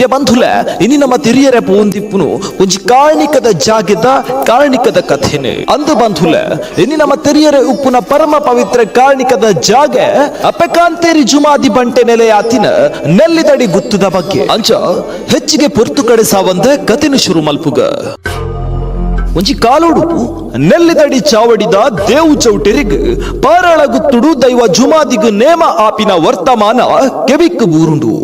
ಪ್ರಿಯ ಬಂಧುಲ ಇನಿ ನಮ್ಮ ತಿರಿಯರ ಪೋಂದಿಪ್ಪುನು ಒಂಜಿ ಕಾರಣಿಕದ ಜಾಗದ ಕಾರಣಿಕದ ಕಥೆನೆ ಅಂದು ಬಂಧುಲ ಇನಿ ನಮ್ಮ ತಿರಿಯರ ಉಪ್ಪುನ ಪರಮ ಪವಿತ್ರ ಕಾರಣಿಕದ ಜಾಗ ಅಪಕಾಂತೇರಿ ಜುಮಾದಿ ಬಂಟೆ ನೆಲೆಯಾತಿನ ನೆಲ್ಲಿದಡಿ ಗುತ್ತುದ ಬಗ್ಗೆ ಅಂಚ ಹೆಚ್ಚಿಗೆ ಪೊರ್ತು ಕಡೆ ಸಾವಂದ ಕಥೆನು ಶುರು ಮಲ್ಪುಗ ಒಂಜಿ ಕಾಲೋಡು ನೆಲ್ಲಿದಡಿ ಚಾವಡಿದ ದೇವು ಚೌಟೆರಿಗ್ ಪಾರಾಳ ಗುತ್ತುಡು ದೈವ ಜುಮಾದಿಗ್ ನೇಮ ಆಪಿನ ವರ್ತಮಾನ ಕೆವಿಕ್ ಬೂರುಂಡು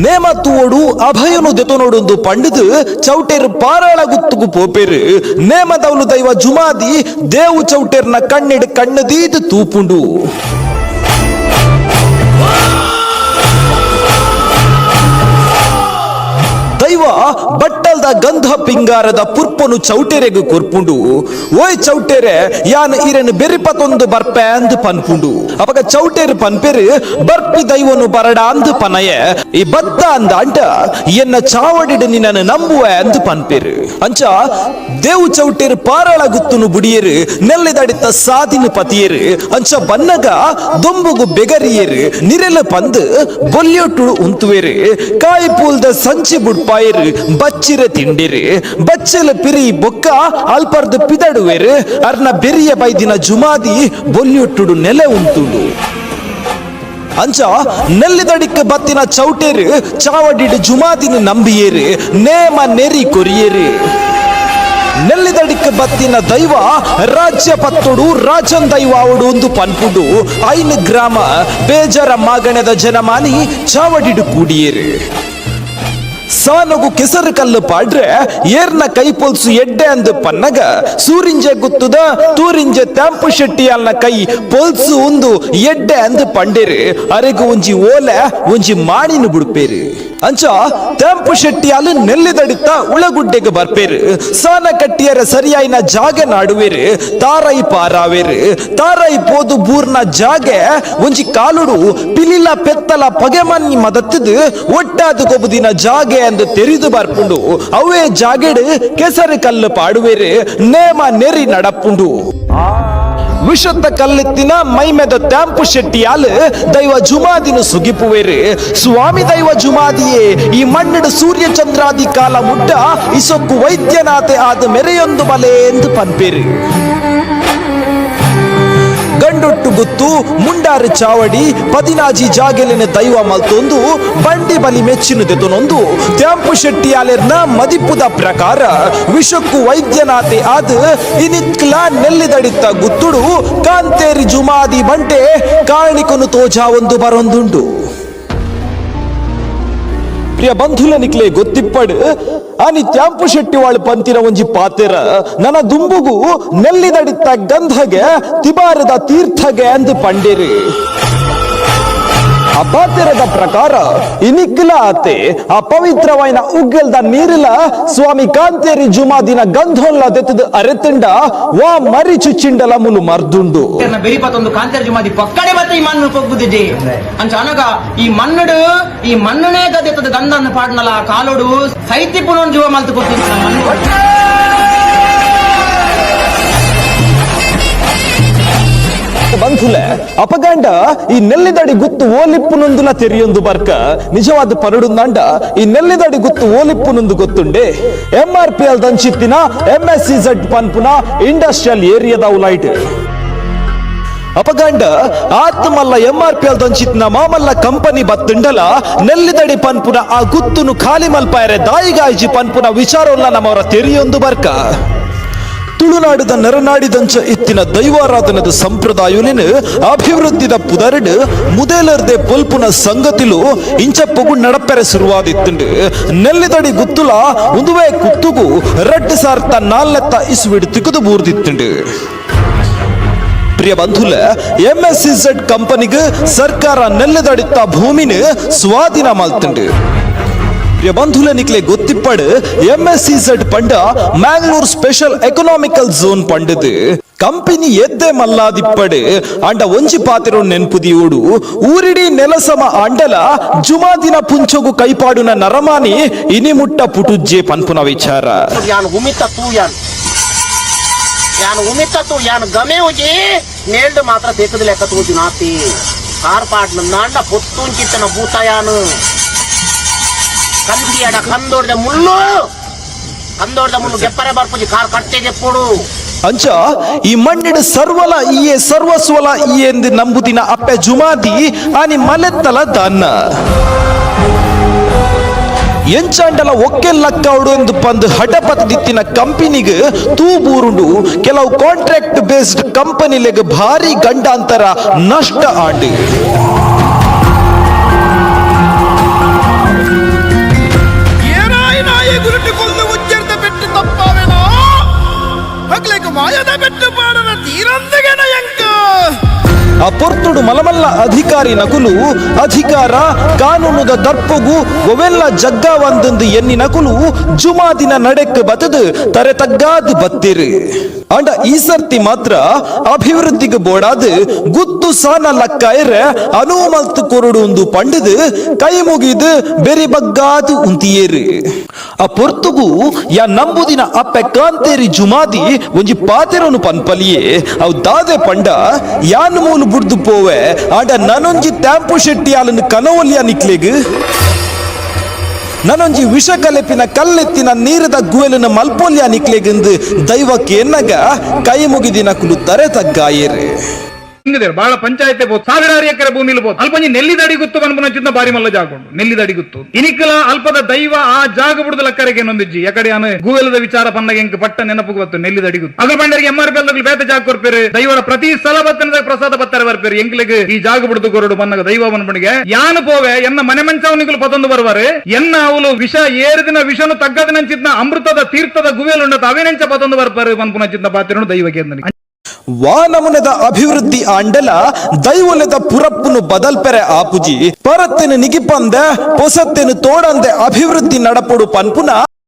ನೇಮ ತೂವಡು ಅಭಯನು ದೆತೊನೊಡೊಂದು ಪಂಡಿದು ಚೌಟೇರ್ ಪಾರಾಳ ಗುತ್ತುಗು ಪೋಪೇರು ನೇಮದವಲು ದೈವ ಜುಮಾದಿ ದೇವು ಚೌಟೇರ್ನ ಕಣ್ಣಿಡ್ ಕಣ್ಣದೀದ್ ತೂಪುಂಡು ದೈವ ಬಟ್ಟಲ್ದ ಗಂಧ ಪಿಂಗಾರದ ಪುರ್ಪನು ಚೌಟೆರೆಗು ಕೊರ್ಪುಂಡು ಓಯ್ ಚೌಟೆರೆ ಯಾನ್ ಇರೆನ್ ಬೆರಿಪತೊಂದು ಬರ್ಪೆ ಅಂದ್ ಪನ್ಪುಂಡು ಅಪಗ ಚೌಟೆರ್ ಪನ್ಪೆರು ಬರ್ಪಿ ದೈವನು ಬರಡ ಅಂದ್ ಪನಯ ಈ ಬದ್ದ ಅಂದ ಅಂಟ ಎನ್ನ ಚಾವಡಿಡ್ ನಿನ್ನನ್ನು ನಂಬುವೆ ಅಂದ್ ಪನ್ಪೆರು ಅಂಚ ದೇವು ಚೌಟೆರ್ ಪಾರಾಳ ಗುತ್ತುನು ಬುಡಿಯರು ನೆಲ್ಲಿದಡಿತ ಸಾದಿನ ಪತಿಯರು ಅಂಚ ಬನ್ನಗ ದೊಂಬುಗು ಬೆಗರಿಯರು ನಿರೆಲ ಪಂದ್ ಬೊಲ್ಯೊಟ್ಟು ಉಂತುವೆರು ಕಾಯಿ ಪೂಲ್ದ ಸಂಚಿ ಬುಡ್ಪಾಯರು ಬಚ್ಚಿರ ತಿಂಡಿರು ಬಚ್ಚಲ ಪಿರಿ ಬೊಕ್ಕ ಅಲ್ಪರ್ದು ಪಿದಡುವೆರು ಅರ್ನ ಬೆರಿಯ ಬೈದಿನ ಜುಮಾದಿ ಬೊಲ್ಯೊಟ್ಟುಡು ನೆಲೆ ಉಂಟುಂಡು ಅಂಚ ನೆಲ್ಲಿದಡಿಕ್ ಬತ್ತಿನ ಚೌಟೇರು ಚಾವಡಿಡ್ ಜುಮಾದಿನ ನಂಬಿಯೇರು ನೇಮ ನೆರಿ ಕೊರಿಯೇರು ನೆಲ್ಲಿದಡಿಕ್ ಬತ್ತಿನ ದೈವ ರಾಜ್ಯ ಪತ್ತೊಡು ರಾಜನ್ ದೈವ ಅವಡು ಒಂದು ಪನ್ಪುಡು ಐನ್ ಗ್ರಾಮ ಬೇಜರ ಮಾಗಣದ ಜನಮಾನಿ ಚಾವಡಿಡು ಕೂಡಿಯೇರು ಸಾನಗು ಕೆಸರು ಕಲ್ಲು ಪಾಡ್ರೆ ಏರ್ನ ಕೈ ಪೊಲ್ಸು ಎಡ್ಡೆ ಅಂದು ಪನ್ನಗ ಸೂರಿಂಜೆ ಗುತ್ತುದ ತೂರಿಂಜೆ ತ್ಯಾಂಪು ಶೆಟ್ಟಿ ಅಲ್ನ ಕೈ ಪೊಲ್ಸು ಒಂದು ಎಡ್ಡೆ ಅಂದು ಪಂಡೇರು ಅರೆಗು ಒಂಜಿ ಓಲೆ ಒಂಜಿ ಮಾಣಿನ ಬುಡ್ಪೇರು ಅಂಚ ತ್ಯಾಂಪು ಶೆಟ್ಟಿ ಅಲ್ಲು ನೆಲ್ಲಿದಡಿತ ಉಳಗುಡ್ಡೆಗೆ ಬರ್ಪೇರು ಸಾನ ಕಟ್ಟಿಯರ ಸರಿಯಾಯಿನ ಜಾಗ ನಾಡುವೇರು ತಾರೈ ಪಾರಾವೇರು ತಾರೈ ಪೋದು ಬೂರ್ನ ಜಾಗ ಒಂಜಿ ಕಾಲುಡು ಪಿಲಿಲ ಪೆತ್ತಲ ಪಗೆಮನ್ನಿ ಮದತ್ತದು ಒಟ್ಟಾದ ಗೊಬ್ಬುದಿನ ಜಾಗ ಅಂದು ತೆರಿದು ಬರ್ಪುಂಡು ಅವೇ ಜಾಗೆಡು ಕೆಸರು ಕಲ್ಲು ಪಾಡುವೇರು ನೇಮ ನೆರಿ ನಡಪುಂಡು ವಿಷತ್ತ ಕಲ್ಲೆತ್ತಿನ ಮೈಮೆದ ತ್ಯಾಂಪು ಶೆಟ್ಟಿಯಾಲು ದೈವ ಜುಮಾದಿನು ಸುಗಿಪುವೇರು ಸ್ವಾಮಿ ದೈವ ಜುಮಾದಿಯೇ ಈ ಮಣ್ಣಿಡು ಸೂರ್ಯ ಚಂದ್ರಾದಿ ಕಾಲ ಮುಟ್ಟ ಇಸೊಕ್ಕು ವೈದ್ಯನಾಥೆ ಆದ ಮೆರೆಯೊಂದು ಬಲೆ ಎಂದು ಪನ್ಪೇರು ಗಂಡೊಟ್ಟು ಗುತ್ತು ಮುಂಡಾರು ಚಾವಡಿ ಪದಿನಾಜಿ ಜಾಗೆಲಿನ ದೈವ ಮಲ್ತೊಂದು ಬಂಡಿ ಬಲಿ ಮೆಚ್ಚಿನ ದೆತೊನೊಂದು ತ್ಯಾಂಪು ಶೆಟ್ಟಿಯಾಲೆರ್ನ ಮದಿಪುದ ಪ್ರಕಾರ ವಿಷಕ್ಕೂ ವೈದ್ಯನಾಥೆ ಆದ ಇನಿತ್ಕ್ಲ ನೆಲ್ಲಿದಡಿತ್ತ ಗುತ್ತುಡು ಕಾಂತೇರಿ ಜುಮಾದಿ ಬಂಟೆ ಕಾರಣಿಕನು ತೋಜಾ ಒಂದು ಬರೊಂದುಂಡು ಪ್ರಿಯ ಬಂಧುಲನಿಕ್ಲೆ ಗೊತ್ತಿಪ್ಪಡು ಆನಿ ತ್ಯಾಂಪು ಶೆಟ್ಟಿ ವಾಳು ಪಂತಿನ ಒಂಜಿ ಪಾತೆರ ನನ್ನ ದುಂಬುಗು ನೆಲ್ಲಿದಡಿತ್ತ ಗಂಧಗೆ ತಿಬಾರದ ತೀರ್ಥಗೆ ಅಂದು ಪಂಡೇರು ಆ ಪಾತೆರದ ಪ್ರಕಾರ ಇನಿಕ್ಲ ಆತೆ ಆ ಪವಿತ್ರವಾಯಿನ ಉಗ್ಗಲ್ದ ನೀರಿಲ ಸ್ವಾಮಿ ಕಾಂತೇರಿ ಜುಮಾದಿನ ಗಂಧೊಲ್ಲ ದೆತ್ತದ ಅರೆತಂಡ ವಾ ಮರಿ ಚುಚ್ಚಿಂಡಲ ಮುಲು ಮರ್ದುಂಡು ಬೆರಿಪತ್ತೊಂದು ಕಾಂತೇರಿ ಜುಮಾದಿ ಪಕ್ಕಡೆ ಮತ್ತೆ ಈ ಮಣ್ಣು ಪೊಗ್ಗುದಿದೆ ಅಂಚ ಅನಗ ಈ ಮಣ್ಣನೇ ಗದೆತ್ತದ ಗಂಧನ ಪಾಡ್ನಲ ಕಾಲೋಡು ಸೈತಿ ಪುನೊಂದು ಜೀವ ಮಲ್ತು ಕೊಟ್ಟಿದ್ದ ಬಂಧುಲ ಅಪಗಂಡ ಈ ನೆಲ್ಲಿದಡಿ ಗುತ್ತು ಓಲಿಪ್ಪುನೊಂದುಲ ತೆರಿಯೊಂದು ಬರ್ಕ ನಿಜವಾದ ಪರಡುಂದಂಡ ಈ ನೆಲ್ಲಿದಡಿ ಗುತ್ತು ಓಲಿಪ್ಪುನೊಂದು ಗೊತ್ತುಂಡೆ MRPL ದಂಚಿತ್ತಿನ MSEZ ಪನ್ಪುನ ಇಂಡಸ್ಟ್ರಿಯಲ್ ಏರಿಯಾದ ಉಲೈಟ್ ಅಪಗಂಡ ಆತ್ಮಲ್ಲ MRPL ದಂಚಿತ್ತಿನ ಮಾಮಲ್ಲ ಕಂಪನಿ ಬತ್ತುಂಡಲ ನೆಲ್ಲಿದಡಿ ಪನ್ಪುನ ಆ ಗುತ್ತುನು ಖಾಲಿ ಮಲ್ಪಾಯರೆ ದಾಯಿಗಾಯ್ಜಿ ಪನ್ಪುನ ವಿಚಾರವಲ್ಲ ನಮ್ಮವರ ತೆರಿಯೊಂದು ಬರ್ಕ ತುಳುನಾಡಿದ ನರನಾಡಿದಂಚ ಇತ್ತಿನ ದೈವಾರಾಧನದ ಸಂಪ್ರದಾಯಲಿನ ಅಭಿವೃದ್ಧಿದ ಪುದರಡು ಮುದೇಲರ್ದೆ ಪೊಲ್ಪುನ ಸಂಗತಿಲು ಇಂಚಪ್ಪಗು ನಡಪೆರೆ ಶುರುವಾದಿತ್ತುಂಡು ನೆಲ್ಲಿದಡಿ ಗುತ್ತುಲ ಉಂದುವೆ ಕುತ್ತುಗು 2004 ಇಸ್ವಿಡ್ ತಿಕ್ಕುದು ಬೂರ್ದಿತ್ತುಂಡು ಪ್ರಿಯ ಬಂಧುಲ MSEZ ಕಂಪನಿಗೆ ಸರ್ಕಾರ ನೆಲ್ಲಿದಡಿತ್ತ ಭೂಮಿನ ಸ್ವಾಧೀನ ಮಲ್ತುಂಡು ಪ್ರಿಯ ಬಂಧುಲನಿಕ್ಲೆ ಗೊತ್ತಿಪ್ಪಡು MSEZ ಪಂಡ ಮ್ಯಾಂಗ್ಳೂರ್ ಸ್ಪೆಷಲ್ ಎಕನಾಮಿಕಲ್ ಝೋನ್ ಪಂಡದು ಕಂಪನಿ ಎದ್ದೆ ಮಲ್ಲಾದಿಪ್ಪಡು ಅಂಡ ಒಂಜಿ ಪಾತಿರೋ ನೆನ್ಪುದಿಯೋಡು ಊರಿಡಿ ನೆಲಸಮ ಅಂಡಲ ಜುಮಾದಿನ ಪುಂಚೊಗು ಕೈಪಾಡುನ ನರಮಾನಿ ಇನಿ ಮುಟ್ಟ ಪುಟುಜ್ಜೆ ಪನ್ಪುನ ವಿಚಾರ ಯಾನ್ ಉಮಿತ್ತತ್ತು ಯಾನ್ ಗಮೆ ಹೋಗಿ ನೇಲ್ಡ್ ಮಾತ್ರ ದೇಕದ ಲೆಕ್ಕ ತೋಜು ನಾತಿ ಕಾರ್ಪಾಟ್ ನಂದಾಂಡ ಪೊತ್ತುಂಚಿತ್ತನ ಭೂತಯಾನು ಕಂದಿಯಡ ಕಂದೋಡ್ದ ಮುಳ್ಳು ಗೆಪ್ಪರೆ ಬರ್ಪುಜಿ ಕಾರ್ ಕಟ್ಟೆಗೆ ಪೋಡು ಅಂಚ ಈ ಮಣ್ಣಿಡ ಸರ್ವಲ ಇಯೇ ಸರ್ವಸ್ವಲ ಇಯೇ ಎಂದು ನಂಬುದಿನ ಅಪ್ಪೆ ಜುಮಾದಿ ಆನಿ ಮಲೆತ್ತಲ ದಾನ್ನ ಎಂಚಾಂಡಲ ಒಕ್ಕೆಲ್ಲಕ್ಕವಡು ಎಂದು ಪಂದು ಹಠಪತ್ ದಿತ್ತಿನ ಕಂಪನಿಗೆ ತೂಬೂರುಂಡು ಕೆಲವು ಕಾಂಟ್ರಾಕ್ಟ್ ಬೇಸ್ಡ್ ಕಂಪನಿಲೆಗೆ ಭಾರಿ ಗಂಡಾಂತರ ನಷ್ಟ ಆಂಡು ಆ ಪೊರ್ತುಡು ಮಲಮಲ್ಲ ಅಧಿಕಾರಿ ನಕುಲು ಅಧಿಕಾರ ಕಾನೂನುದ ದರ್ಪಗು ಒವೆಲ್ಲ ಜಗ್ಗಾವಂದೊಂದು ಎನ್ನಿ ನಕುಲು ಜುಮಾದಿನ ನಡೆಕ್ ಬತದು ತರೆ ತಗ್ಗಾದು ಬತ್ತಿರು ಅಂಡ ಈ ಸರ್ತಿ ಮಾತ್ರ ಅಭಿವೃದ್ಧಿಗೆ ಬೋಡಾದು ಗುತ್ತು ಸಾನ ಲಕ್ಕಾಯರ ಅನುಮಲ್ತು ಕೊರಡು ಒಂದು ಪಂಡದು ಕೈ ಮುಗಿದು ಬೆರಿ ಬಗ್ಗಾದು ಉಂತಿಯೇರು ಆ ಪೊರ್ತುಗು ಯಾ ನಂಬುದಿನ ಅಪ್ಪೆ ಕಾಂತೇರಿ ಜುಮಾದಿ ಒಂಜಿ ಪಾತೆರನು ಪನ್ಪಲಿಯೇ ಅವು ದಾದೆ ಪಂಡ ಯಾನ್ ಮೂಲು ಬುಡ್ದು ಪೋವೆ ಆಡ ನನೊಂಜಿ ಟ್ಯಾಂಪು ಶೆಟ್ಟಿ ಆಲನ್ನು ಕನವಲಿಯ ನಿಕ್ಲೆಗ್ ನನೊಂಜಿ ವಿಷ ಕಲೆಪಿನ ಕಲ್ಲೆತ್ತಿನ ನೀರದ ಗುವೆಲಿನ ಮಲ್ಪೋಲ್ಯ ನಿಕ್ಲೆಗೆಂದು ದೈವಕ್ಕೆ ಎನ್ನಗ ಕೈ ಮುಗಿದಿನ ಕುಲು ತರೆ ತಗ್ಗಾಯೇರೆ ಬಾಳ ಪಂಚಾಯತ್ ಬೋದು ಸಾವಿರಾರು ಎಕರೆ ಭೂಮಿ ಬೋದು ಅಲ್ಪಂಜಿ ನೆಲ್ಲಿದಡಿ ಗುತ್ತು ಬಂದ್ಬಿನ ಬಾರಿ ಮಲ್ಲ ಜಾಗೊಂಡು ನೆಲ್ಲಿದಡಿ ಗುತ್ತು ಇನಿಕಲ ಅಲ್ಪದ ದೈವ ಆ ಜಾಗ ಬಿಡುದ ಲಕ್ಕರೆಗೆ ನೊಂದಿಜ್ಜಿ ಎಕಡೆ ಆನ ಗೂವೆಲದ ವಿಚಾರ ಬಂದಾಗ ಎಂಕ್ ಪಟ್ಟ ನೆನಪು ಗೊತ್ತು ನೆಲ್ಲಿದಡಿ ಗುತ್ತು ಅದ್ರ ಬಂಡರಿಗೆ MRP ಬೇತ ಜಾಗ ಕೊರ್ಪೇರು ದೈವರ ಪ್ರತಿ ಸಲ ಬತ್ತನ ಪ್ರಸಾದ ಬತ್ತಾರೆ ಬರ್ಪೇರು ಎಂಕ್ಲೆಗೆ ಈ ಜಾಗ ಬಿಡುದು ಕೊರಡು ಬಂದಾಗ ದೈವ ಬಂದ್ಬಿಡಿಗೆ ಯಾನು ಪೋವೆ ಎನ್ನ ಮನೆ ಮಂಚವನಿಗಳು ಪದೊಂದು ಬರ್ವಾರು ಎನ್ನ ಅವಳು ವಿಷ ಏರಿದಿನ ವಿಷನು ತಗ್ಗದನಂಚಿದ್ನ ಅಮೃತದ ತೀರ್ಥದ ಗುವೆಲುಂಡ ಅವೇನೆಂಚ ಪದೊಂದು ಬರ್ಪಾರು ಬಂದ್ಪುನಚಿದ್ನ ಪಾತ್ರನು ದೈವಕ್ಕೆ ವಾನಮುನದ ಅಭಿವೃದ್ಧಿ ಆಂಡಲ ದೈವಲೆದ ಪುರಪ್ಪುನು ಬದಲ್ಪೆರೆ ಆಪುಜಿ ಪರತ್ತೆನು ನಿಗಿಪಂದೆ ಪೊಸತ್ತೆನು ತೋಡಂದೆ ಅಭಿವೃದ್ಧಿ ನಡಪಡು ಪನ್ಪುನ